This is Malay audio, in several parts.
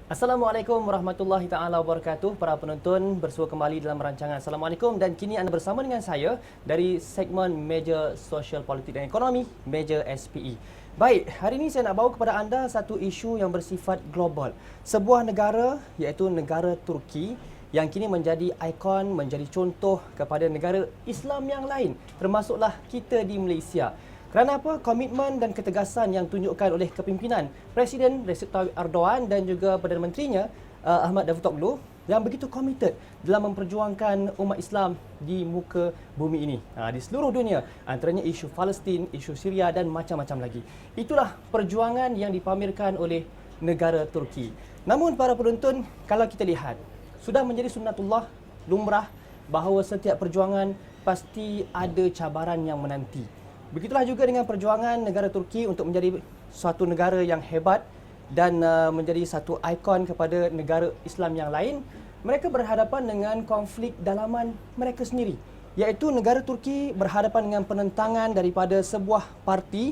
Assalamualaikum warahmatullahi taala wabarakatuh. Para penonton, bersua kembali dalam rancangan Assalamualaikum, dan kini anda bersama dengan saya dari segmen Meja Sosial Politik dan Ekonomi, Meja SPE. Baik, hari ini saya nak bawa kepada anda satu isu yang bersifat global. Sebuah negara, iaitu negara Turki, yang kini menjadi ikon, menjadi contoh kepada negara Islam yang lain, termasuklah kita di Malaysia. Kerana apa? Komitmen dan ketegasan yang tunjukkan oleh kepimpinan Presiden Recep Tayyip Erdogan dan juga Perdana Menterinya Ahmad Davutoglu yang begitu komited dalam memperjuangkan umat Islam di muka bumi ini, di seluruh dunia, antaranya isu Palestin, isu Syria dan macam-macam lagi. Itulah perjuangan yang dipamerkan oleh negara Turki. Namun para penonton, kalau kita lihat, sudah menjadi sunnatullah, lumrah, bahawa setiap perjuangan pasti ada cabaran yang menanti. Begitulah juga dengan perjuangan negara Turki untuk menjadi suatu negara yang hebat dan menjadi satu ikon kepada negara Islam yang lain. Mereka berhadapan dengan konflik dalaman mereka sendiri, iaitu negara Turki berhadapan dengan penentangan daripada sebuah parti,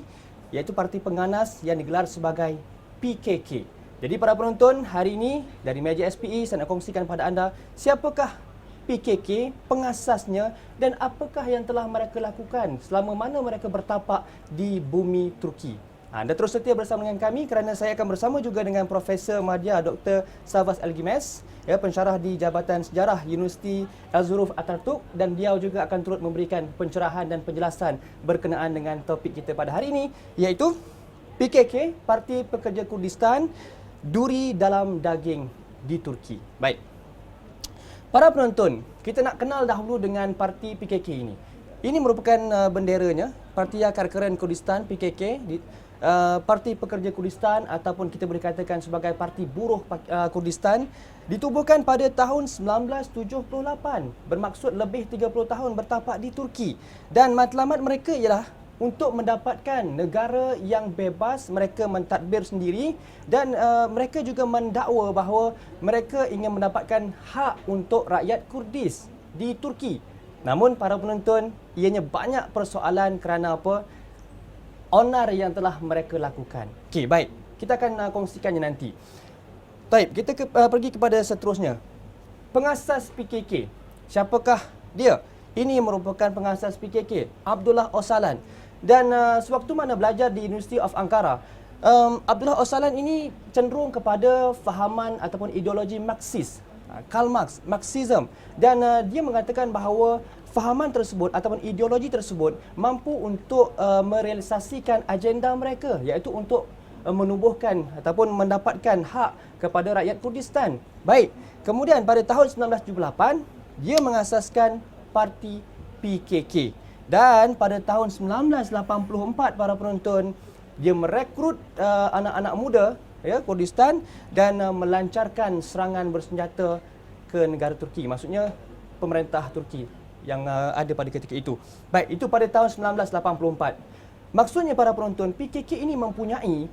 iaitu parti pengganas yang digelar sebagai PKK. Jadi para penonton, hari ini dari Meja SPE saya nak kongsikan pada anda siapakah PKK, pengasasnya, dan apakah yang telah mereka lakukan selama mana mereka bertapak di bumi Turki. Anda terus setia bersama dengan kami kerana saya akan bersama juga dengan Profesor Madya Dr. Savas Elgimes, pensyarah di Jabatan Sejarah Universiti Al-Zuruf Atatürk, dan beliau juga akan turut memberikan pencerahan dan penjelasan berkenaan dengan topik kita pada hari ini, iaitu PKK, Parti Pekerja Kurdistan, duri dalam daging di Turki. Baik. Para penonton, kita nak kenal dahulu dengan parti PKK ini. Ini merupakan benderanya, Parti Akar Keren Kurdistan PKK, Parti Pekerja Kurdistan ataupun kita boleh katakan sebagai Parti Buruh Kurdistan, ditubuhkan pada tahun 1978, bermaksud lebih 30 tahun bertapak di Turki. Dan matlamat mereka ialah untuk mendapatkan negara yang bebas. Mereka mentadbir sendiri dan mereka juga mendakwa bahawa mereka ingin mendapatkan hak untuk rakyat Kurdis di Turki. Namun para penonton, ianya banyak persoalan kerana apa? Onar yang telah mereka lakukan. Okey, baik. Kita akan kongsikannya nanti. Baik, kita pergi kepada seterusnya. Pengasas PKK. Siapakah dia? Ini merupakan pengasas PKK, Abdullah Öcalan. Dan sewaktu mana belajar di University of Ankara, Abdullah Öcalan ini cenderung kepada fahaman ataupun ideologi Marxis, Karl Marx, Marxism. Dan dia mengatakan bahawa fahaman tersebut ataupun ideologi tersebut mampu untuk merealisasikan agenda mereka, iaitu untuk menubuhkan ataupun mendapatkan hak kepada rakyat Kurdistan. Baik, kemudian pada tahun 1978, dia mengasaskan parti PKK. Dan pada tahun 1984, para penonton, dia merekrut anak-anak muda Kurdistan dan melancarkan serangan bersenjata ke negara Turki. Maksudnya pemerintah Turki yang ada pada ketika itu. Baik, itu pada tahun 1984. Maksudnya para penonton, PKK ini mempunyai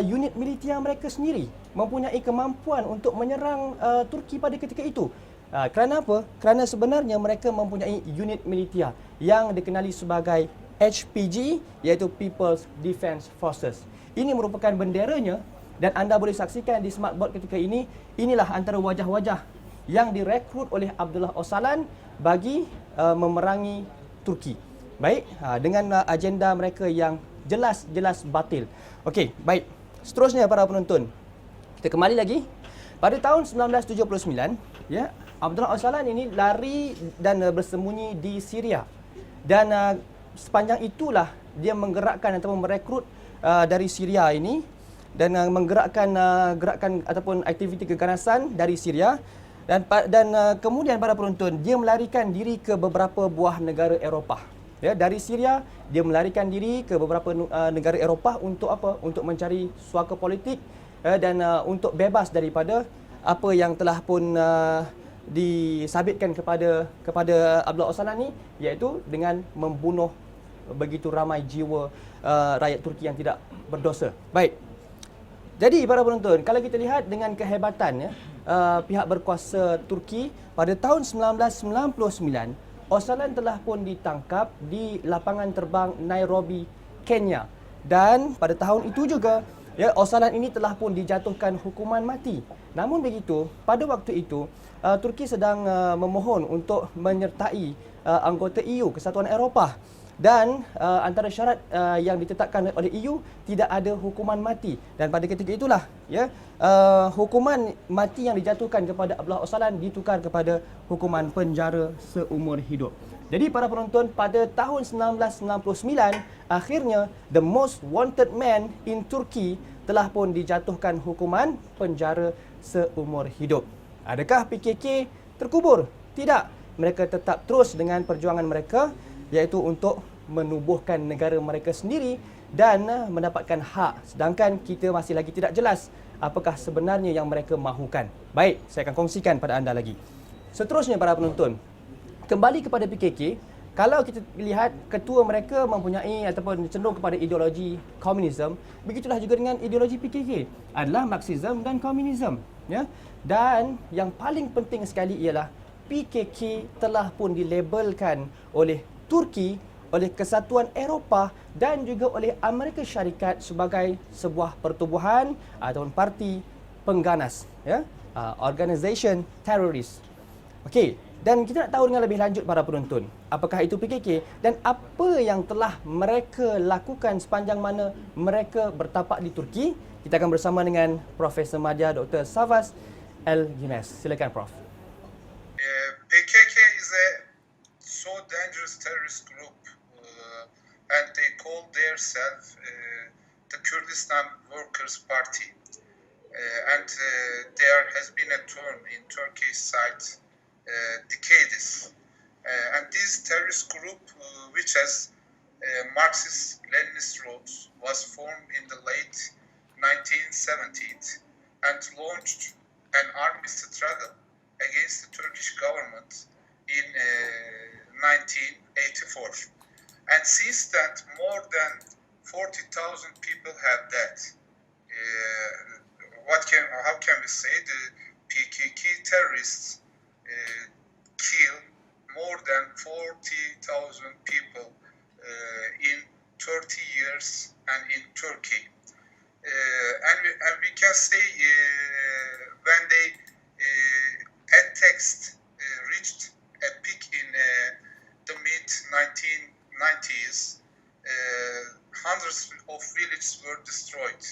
unit militer mereka sendiri, mempunyai kemampuan untuk menyerang Turki pada ketika itu. Kerana apa? Kerana sebenarnya mereka mempunyai unit militer yang dikenali sebagai HPG, iaitu People's Defence Forces. Ini merupakan benderanya dan anda boleh saksikan di smartboard ketika ini. Inilah antara wajah-wajah yang direkrut oleh Abdullah Öcalan bagi memerangi Turki. Baik, dengan agenda mereka yang jelas-jelas batil. Okey, baik. Seterusnya para penonton, kita kembali lagi. Pada tahun 1979, Abdullah Öcalan ini lari dan bersembunyi di Syria. Dan sepanjang itulah dia menggerakkan ataupun merekrut dari Syria ini dan menggerakkan gerakan ataupun aktiviti keganasan dari Syria. Dan kemudian para penonton, dia melarikan diri ke beberapa buah negara Eropah. Dari Syria, dia melarikan diri ke beberapa negara Eropah untuk apa? Untuk mencari suaka politik dan untuk bebas daripada apa yang telah pun disabitkan kepada Abdullah Öcalan ni, iaitu dengan membunuh begitu ramai jiwa rakyat Turki yang tidak berdosa. Baik. Jadi para penonton, kalau kita lihat dengan kehebatan pihak berkuasa Turki pada tahun 1999, Öcalan telah pun ditangkap di lapangan terbang Nairobi, Kenya. Dan pada tahun itu juga Ya, Öcalan ini telah pun dijatuhkan hukuman mati. Namun begitu, pada waktu itu Turki sedang memohon untuk menyertai anggota EU, Kesatuan Eropah. Dan antara syarat yang ditetapkan oleh EU, tidak ada hukuman mati. Dan pada ketika itulah ya hukuman mati yang dijatuhkan kepada Abdullah Öcalan ditukar kepada hukuman penjara seumur hidup. Jadi para penonton, pada tahun 1999 akhirnya the most wanted man in Turkey telah pun dijatuhkan hukuman penjara seumur hidup. Adakah PKK terkubur? Tidak. Mereka tetap terus dengan perjuangan mereka, iaitu untuk menubuhkan negara mereka sendiri dan mendapatkan hak. Sedangkan kita masih lagi tidak jelas apakah sebenarnya yang mereka mahukan. Baik, saya akan kongsikan pada anda lagi. Seterusnya para penonton, kembali kepada PKK, kalau kita lihat ketua mereka mempunyai ataupun cenderung kepada ideologi komunisme, begitulah juga dengan ideologi PKK adalah Marxism dan komunisme, ya. Dan yang paling penting sekali ialah PKK telah pun dilabelkan oleh Turki, oleh Kesatuan Eropah dan juga oleh Amerika Syarikat sebagai sebuah pertubuhan ataupun parti pengganas, ya, organisation teroris. Okey, dan kita nak tahu dengan lebih lanjut para penonton, apakah itu PKK dan apa yang telah mereka lakukan sepanjang mana mereka bertapak di Turki. Kita akan bersama dengan Profesor Madya Dr. Savas El-Yunes. Silakan Prof. PKK is a so dangerous terrorist group and they call themselves the Kurdistan Workers' Party. There has been a term in Turkey's side decades. And this terrorist group, which has Marxist-Leninist roots, was formed in the late 1970s and launched an army struggle against the Turkish government in 1984. And since that, more than 40,000 people have died. How can we say the PKK terrorists kill more than 40,000 people in 30 years and in Turkey. And we can say when they attacks reached a peak in the mid-1990s, hundreds of villages were destroyed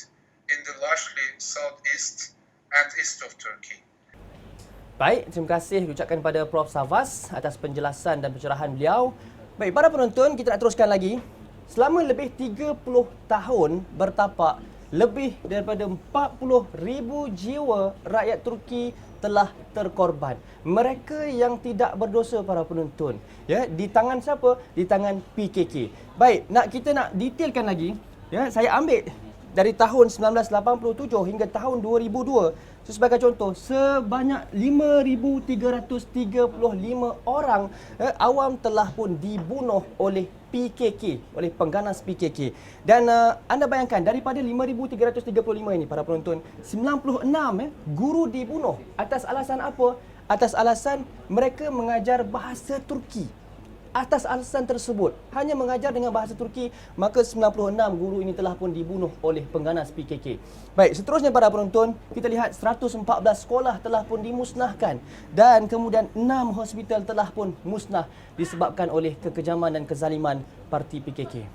in the largely southeast and east of Turkey. Baik, terima kasih diucapkan pada Prof. Savas atas penjelasan dan pencerahan beliau. Baik, para penonton, kita nak teruskan lagi. Selama lebih 30 tahun bertapak, lebih daripada 40,000 jiwa rakyat Turki telah terkorban. Mereka yang tidak berdosa para penonton. Ya, di tangan siapa? Di tangan PKK. Baik, kita nak detailkan lagi. Ya, saya ambil dari tahun 1987 hingga tahun 2002. Sebagai contoh, sebanyak 5,335 orang awam telah pun dibunuh oleh PKK, oleh pengganas PKK. Dan anda bayangkan, daripada 5,335 ini, para penonton, 96 guru dibunuh. Atas alasan apa? Atas alasan mereka mengajar bahasa Turki. Atas alasan tersebut, hanya mengajar dengan bahasa Turki, maka 96 guru ini telah pun dibunuh oleh pengganas PKK. Baik, seterusnya para penonton, kita lihat 114 sekolah telah pun dimusnahkan dan kemudian 6 hospital telah pun musnah disebabkan oleh kekejaman dan kezaliman parti PKK.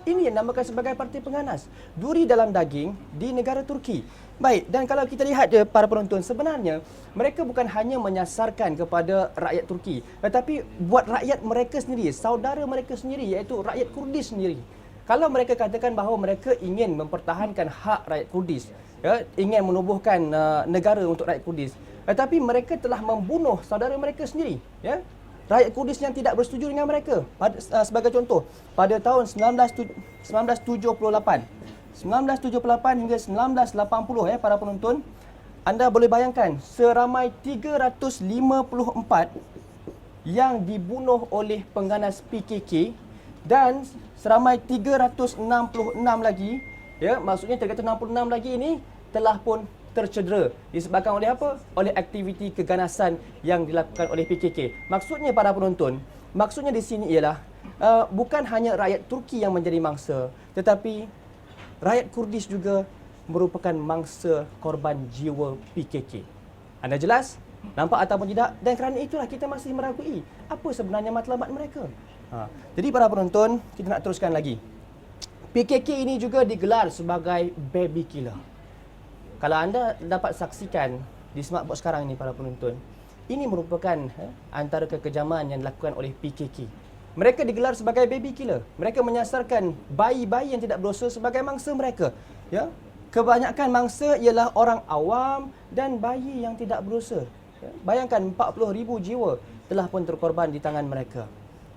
Ini yang dinamakan sebagai parti pengganas, duri dalam daging di negara Turki. Baik, dan kalau kita lihat para penonton, sebenarnya mereka bukan hanya menyasarkan kepada rakyat Turki, tetapi buat rakyat mereka sendiri, saudara mereka sendiri, iaitu rakyat Kurdis sendiri. Kalau mereka katakan bahawa mereka ingin mempertahankan hak rakyat Kurdis, ya, ingin menubuhkan negara untuk rakyat Kurdis, tetapi mereka telah membunuh saudara mereka sendiri, ya. Rakyat Kurdis yang tidak bersetuju dengan mereka. Sebagai contoh, pada tahun 1978 hingga 1980, para penonton, anda boleh bayangkan seramai 354 yang dibunuh oleh pengganas PKK dan seramai 366 lagi, ya, maksudnya 366 lagi ini telah pun tercedera disebabkan oleh apa? Oleh aktiviti keganasan yang dilakukan oleh PKK. Maksudnya para penonton, maksudnya di sini ialah bukan hanya rakyat Turki yang menjadi mangsa, tetapi rakyat Kurdis juga merupakan mangsa korban jiwa PKK. Anda jelas? Nampak ataupun tidak? Dan kerana itulah kita masih meragui apa sebenarnya matlamat mereka. Jadi para penonton, kita nak teruskan lagi. PKK ini juga digelar sebagai baby killer. Kalau anda dapat saksikan di smartboard sekarang ini para penonton, ini merupakan antara kekejaman yang dilakukan oleh PKK. Mereka digelar sebagai baby killer. Mereka menyasarkan bayi-bayi yang tidak berdosa sebagai mangsa mereka. Ya, kebanyakan mangsa ialah orang awam dan bayi yang tidak berdosa. Ya, bayangkan 40,000 jiwa telah pun terkorban di tangan mereka.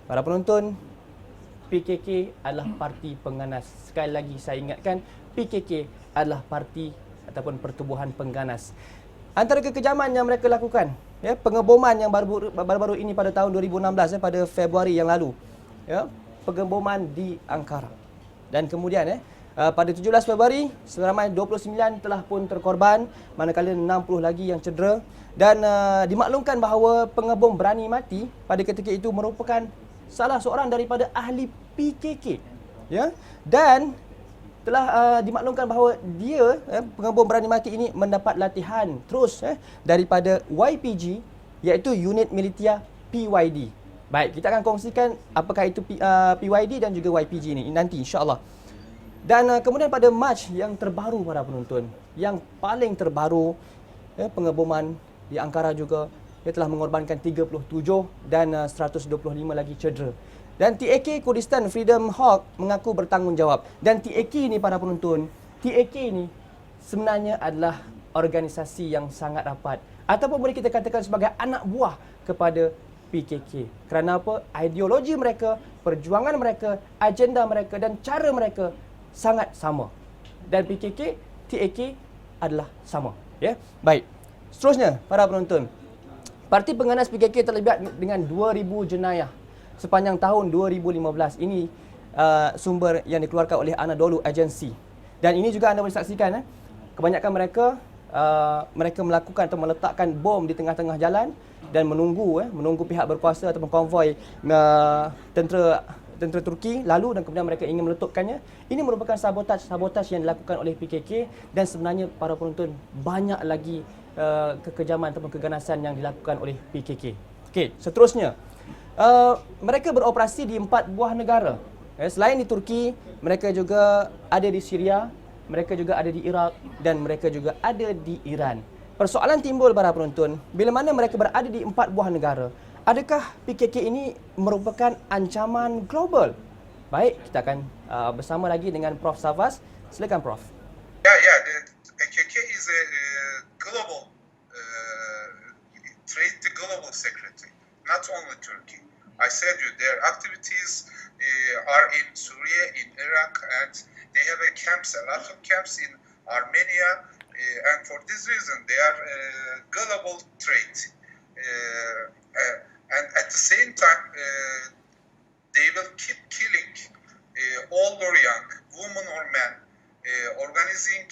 Para penonton, PKK adalah parti pengganas. Sekali lagi saya ingatkan, PKK adalah parti ataupun pertubuhan pengganas. Antara kekejaman yang mereka lakukan, ya, pengeboman yang baru-baru ini pada tahun 2016, pada Februari yang lalu, ya, pengeboman di Ankara. Dan kemudian pada 17 Februari, seramai 29 telah pun terkorban, manakala 60 lagi yang cedera. Dan dimaklumkan bahawa pengebom berani mati pada ketika itu merupakan salah seorang daripada ahli PKK. Ya? Dan telah dimaklumkan bahawa dia, pengebom berani mati ini mendapat latihan terus daripada YPG, iaitu unit militia PYD. Baik, kita akan kongsikan apakah itu PYD dan juga YPG ini nanti insya-Allah. Dan kemudian pada Mac yang terbaru para penonton, yang paling terbaru, pengeboman di Ankara juga, dia telah mengorbankan 37 dan 125 lagi cedera. Dan TAK Kurdistan Freedom Hawk mengaku bertanggungjawab. Dan TAK ni para penonton, TAK ni sebenarnya adalah organisasi yang sangat rapat, ataupun boleh kita katakan sebagai anak buah kepada PKK. Kerana apa? Ideologi mereka, perjuangan mereka, agenda mereka dan cara mereka sangat sama. Dan PKK, TAK adalah sama. Ya, baik. Seterusnya, para penonton, parti pengganas PKK terlibat dengan 2,000 jenayah sepanjang tahun 2015. Ini sumber yang dikeluarkan oleh Anadolu Agency. Dan ini juga anda boleh saksikan, kebanyakan mereka melakukan atau meletakkan bom di tengah-tengah jalan dan menunggu pihak berkuasa ataupun konvoi tentera Turki lalu, dan kemudian mereka ingin meletupkannya. Ini merupakan sabotaj yang dilakukan oleh PKK, dan sebenarnya para penonton, banyak lagi kekejaman ataupun keganasan yang dilakukan oleh PKK. Okey, seterusnya, mereka beroperasi di 4 buah negara. Selain di Turki, mereka juga ada di Syria, mereka juga ada di Iraq, dan mereka juga ada di Iran. Persoalan timbul para penonton, bila mana mereka berada di 4 buah negara, adakah PKK ini merupakan ancaman global? Baik, kita akan bersama lagi dengan Prof. Safas. Silakan Prof. Yeah, the PKK is a global trade, the global secretary, not only Turkey. I said you their activities are in Syria, in Iraq, and they have a lot of camps in Armenia, and for this reason they are global trade. And at the same time, they will keep killing old or young, women or men, organizing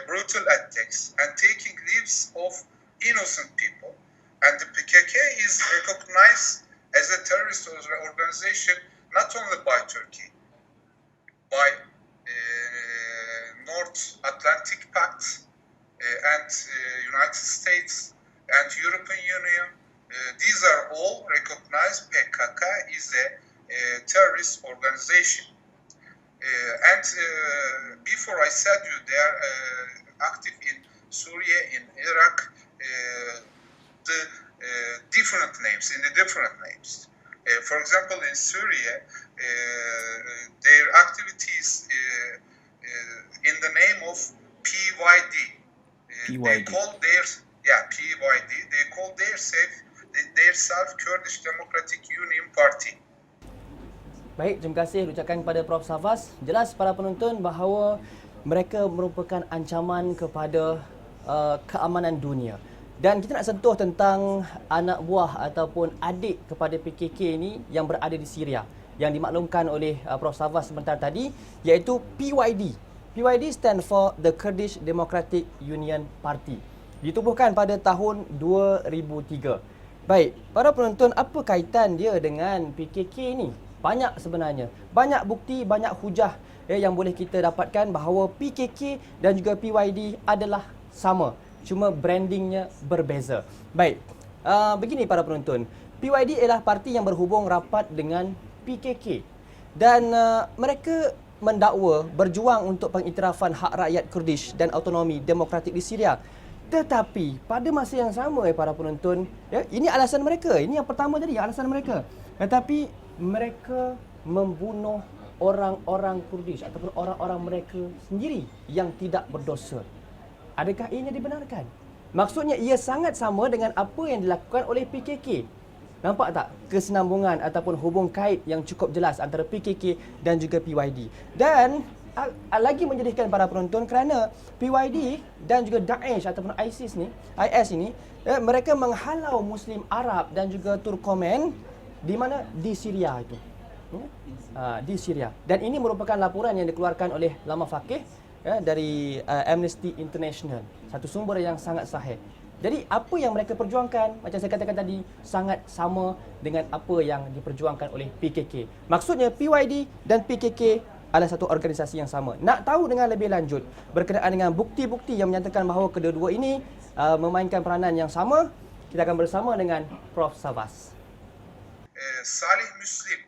brutal attacks and taking lives of innocent people. And the PKK is recognized as a terrorist organization not only by Turkey, by North Atlantic Pact and United States and European Union. These are all recognized. PKK is a terrorist organization. And before I said you, they are active in Syria, in Iraq, the different names. For example, in Syria, their activities in the name of PYD. They call their PYD. They call their self Kurdish Democratic Union Party. Baik, terima kasih ucapkan kepada Prof. Safas. Jelas para penonton bahawa mereka merupakan ancaman kepada keamanan dunia. Dan kita nak sentuh tentang anak buah ataupun adik kepada PKK ini yang berada di Syria, yang dimaklumkan oleh Prof. Safas sebentar tadi, iaitu PYD. PYD stand for the Kurdish Democratic Union Party. Ditubuhkan pada tahun 2003. Baik, para penonton, apa kaitan dia dengan PKK ini? Banyak sebenarnya. Banyak bukti, banyak hujah yang boleh kita dapatkan bahawa PKK dan juga PYD adalah sama, cuma brandingnya berbeza. Baik, begini para penonton, PYD ialah parti yang berhubung rapat dengan PKK dan mereka mendakwa berjuang untuk pengiktirafan hak rakyat Kurdish dan autonomi demokratik di Syria. Tetapi pada masa yang sama para penonton, ini alasan mereka. Ini yang pertama tadi, alasan mereka. Tetapi mereka membunuh orang-orang Kurdish ataupun orang-orang mereka sendiri yang tidak berdosa. Adakah ianya dibenarkan? Maksudnya ia sangat sama dengan apa yang dilakukan oleh PKK. Nampak tak kesinambungan ataupun hubung kait yang cukup jelas antara PKK dan juga PYD. Dan lagi menyedihkan para penonton kerana PYD dan juga Daesh ataupun IS ini, mereka menghalau Muslim Arab dan juga Turkomen di mana? Di Syria itu. Di Syria. Dan ini merupakan laporan yang dikeluarkan oleh Lama Faqih dari Amnesty International. Satu sumber yang sangat sahih. Jadi apa yang mereka perjuangkan, macam saya katakan tadi, sangat sama dengan apa yang diperjuangkan oleh PKK. Maksudnya PYD dan PKK adalah satu organisasi yang sama. Nak tahu dengan lebih lanjut berkenaan dengan bukti-bukti yang menyatakan bahawa kedua-dua ini memainkan peranan yang sama, kita akan bersama dengan Prof. Savas. Salih Muslim,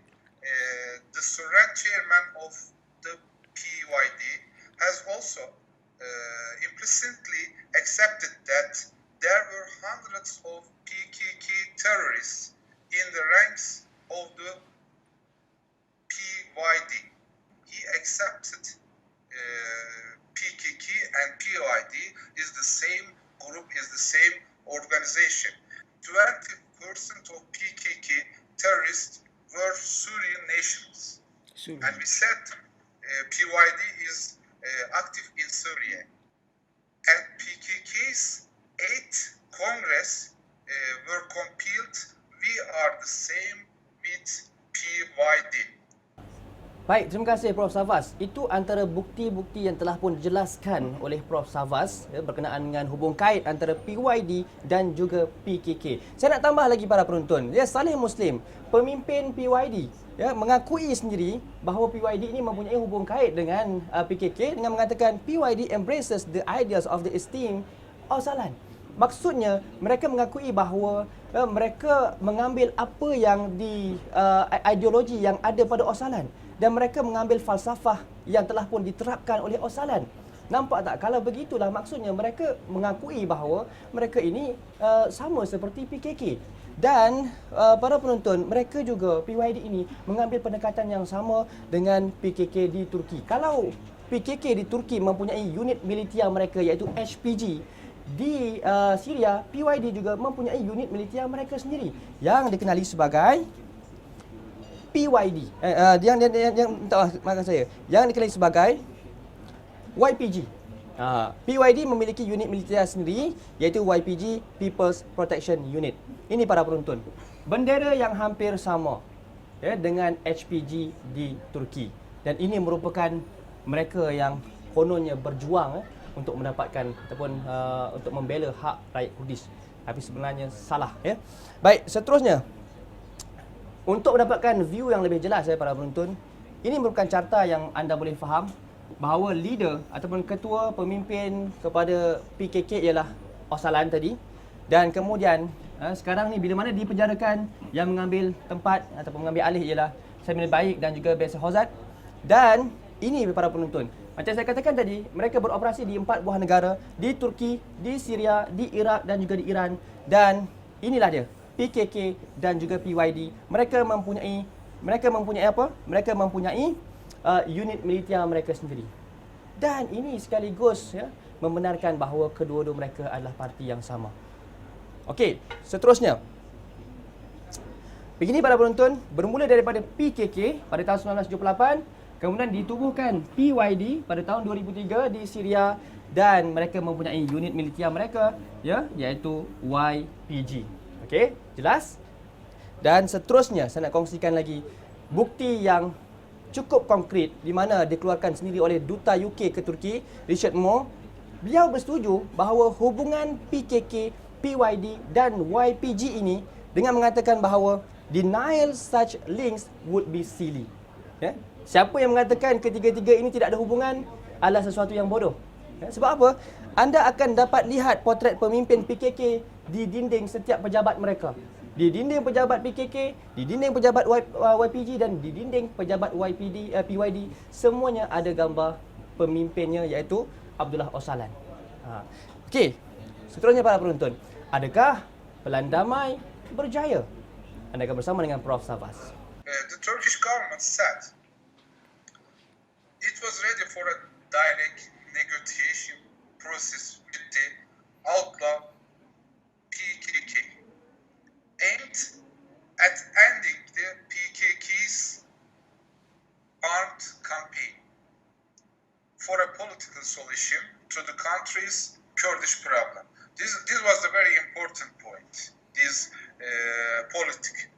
the current chairman of the PYD, has also implicitly accepted that there were hundreds of PKK terrorists in the ranks of the PYD. He accepted PKK and PYD is the same group, is the same organization. 20% of PKK terrorists were Syrian nationals. And we said PYD is active in Syria. And PKK's 8th Congress were compiled. We are the same with PYD. Baik, terima kasih Prof. Savas. Itu antara bukti-bukti yang telah pun dijelaskan oleh Prof. Savas berkenaan dengan hubung kait antara PYD dan juga PKK. Saya nak tambah lagi para penonton. Salih Muslim, pemimpin PYD, mengakui sendiri bahawa PYD ini mempunyai hubung kait dengan PKK dengan mengatakan PYD embraces the ideas of the esteemed Öcalan. Maksudnya mereka mengakui bahawa mereka mengambil apa yang ideologi yang ada pada Öcalan dan mereka mengambil falsafah yang telah pun diterapkan oleh Öcalan. Nampak tak? Kalau begitulah maksudnya mereka mengakui bahawa mereka ini sama seperti PKK. Dan para penonton, mereka juga PYD ini mengambil pendekatan yang sama dengan PKK di Turki. Kalau PKK di Turki mempunyai unit militer mereka iaitu HPG, di Syria, PYD juga mempunyai unit militer mereka sendiri yang dikenali sebagai PYD. Yang dikenali sebagai YPG. PYD memiliki unit militer sendiri iaitu YPG, People's Protection Unit. Ini para penonton. Bendera yang hampir sama dengan HPG di Turki. Dan ini merupakan mereka yang kononnya berjuang untuk mendapatkan ataupun untuk membela hak rakyat Kurdish. Tapi sebenarnya salah. Baik, seterusnya. Untuk mendapatkan view yang lebih jelas para penonton, ini merupakan carta yang anda boleh faham bahawa leader ataupun ketua pemimpin kepada PKK ialah Öcalan tadi. Dan kemudian sekarang ni bila mana dipenjarakan yang mengambil tempat ataupun mengambil alih ialah Semir Baik dan juga Besar Hozat. Dan ini para penonton, macam saya katakan tadi, mereka beroperasi di 4 buah negara, di Turki, di Syria, di Iraq dan juga di Iran. Dan inilah dia, PKK dan juga PYD. Mereka mempunyai apa? Mereka mempunyai unit militer mereka sendiri. Dan ini sekaligus membenarkan bahawa kedua-dua mereka adalah parti yang sama. Okey, seterusnya. Begini para penonton, bermula daripada PKK pada tahun 1978, kemudian ditubuhkan PYD pada tahun 2003 di Syria dan mereka mempunyai unit militer mereka iaitu YPG. Okey, jelas? Dan seterusnya saya nak kongsikan lagi bukti yang cukup konkret di mana dikeluarkan sendiri oleh Duta UK ke Turki, Richard Moore. Beliau bersetuju bahawa hubungan PKK, PYD dan YPG ini dengan mengatakan bahawa denial such links would be silly. Siapa yang mengatakan ketiga-tiga ini tidak ada hubungan adalah sesuatu yang bodoh. Sebab apa? Anda akan dapat lihat potret pemimpin PKK di dinding setiap pejabat mereka. Di dinding pejabat PKK, di dinding pejabat YPG dan di dinding pejabat PYD, semuanya ada gambar pemimpinnya iaitu Abdullah Öcalan. Okey, seterusnya para penonton, adakah pelan damai berjaya? Anda akan bersama dengan Prof. Savas. The Turkish government said it was ready for a direct negotiation process with the outlaw PKK, aimed at ending the PKK's armed campaign for a political solution to the country's Kurdish problem. This was a very important point, this politic.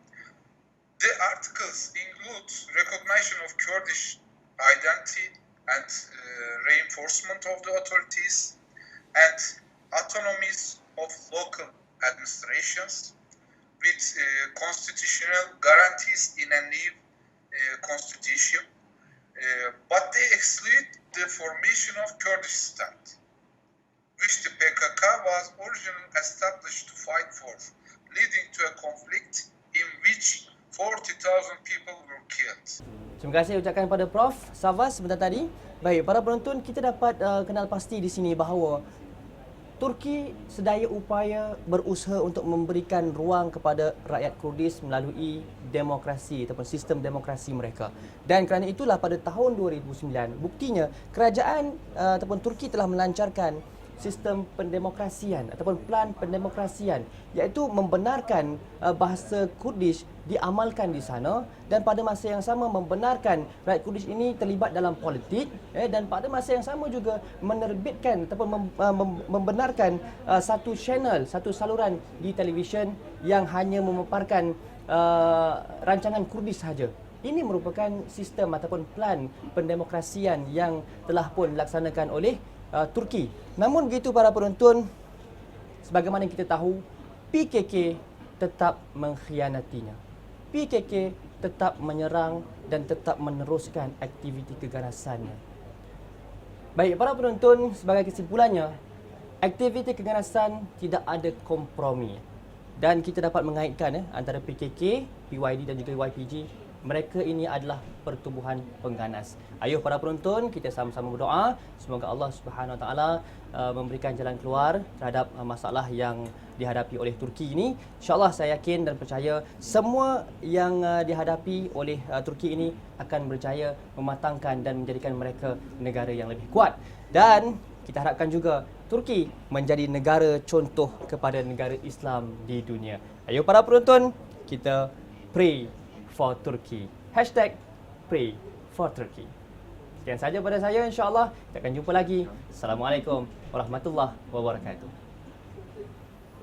The articles include recognition of Kurdish identity and reinforcement of the authorities and autonomies of local administrations with constitutional guarantees in a new constitution, but they exclude the formation of Kurdish state, which the PKK was originally established to fight for, leading to a conflict in which 40,000 people were killed. Terima kasih ucapkan kepada Prof. Savas sebentar tadi. Baik, para penonton, kita dapat kenal pasti di sini bahawa Turki sedaya upaya berusaha untuk memberikan ruang kepada rakyat Kurdis melalui demokrasi ataupun sistem demokrasi mereka. Dan kerana itulah pada tahun 2009, buktinya kerajaan ataupun Turki telah melancarkan sistem pendemokrasian ataupun plan pendemokrasian, iaitu membenarkan bahasa Kurdish diamalkan di sana dan pada masa yang sama membenarkan rakyat Kurdish ini terlibat dalam politik dan pada masa yang sama juga menerbitkan ataupun membenarkan satu channel, satu saluran di televisyen yang hanya memaparkan rancangan Kurdish sahaja. Ini merupakan sistem ataupun plan pendemokrasian yang telah pun dilaksanakan oleh Turki. Namun begitu para penonton, sebagaimana kita tahu, PKK tetap mengkhianatinya. PKK tetap menyerang dan tetap meneruskan aktiviti keganasannya. Baik para penonton, sebagai kesimpulannya, aktiviti keganasan tidak ada kompromi. Dan kita dapat mengaitkan antara PKK, PYD dan juga YPG. Mereka ini adalah pertubuhan pengganas. Ayuh para penonton, kita sama-sama berdoa semoga Allah Subhanahu Wa Taala memberikan jalan keluar terhadap masalah yang dihadapi oleh Turki ini. InsyaAllah saya yakin dan percaya semua yang dihadapi oleh Turki ini akan berjaya mematangkan dan menjadikan mereka negara yang lebih kuat. Dan kita harapkan juga Turki menjadi negara contoh kepada negara Islam di dunia. Ayuh para penonton, kita pray for Turkey. #pray for Turkey. Sekian saja pada saya, insyaAllah. Kita akan jumpa lagi. Assalamualaikum warahmatullahi wabarakatuh.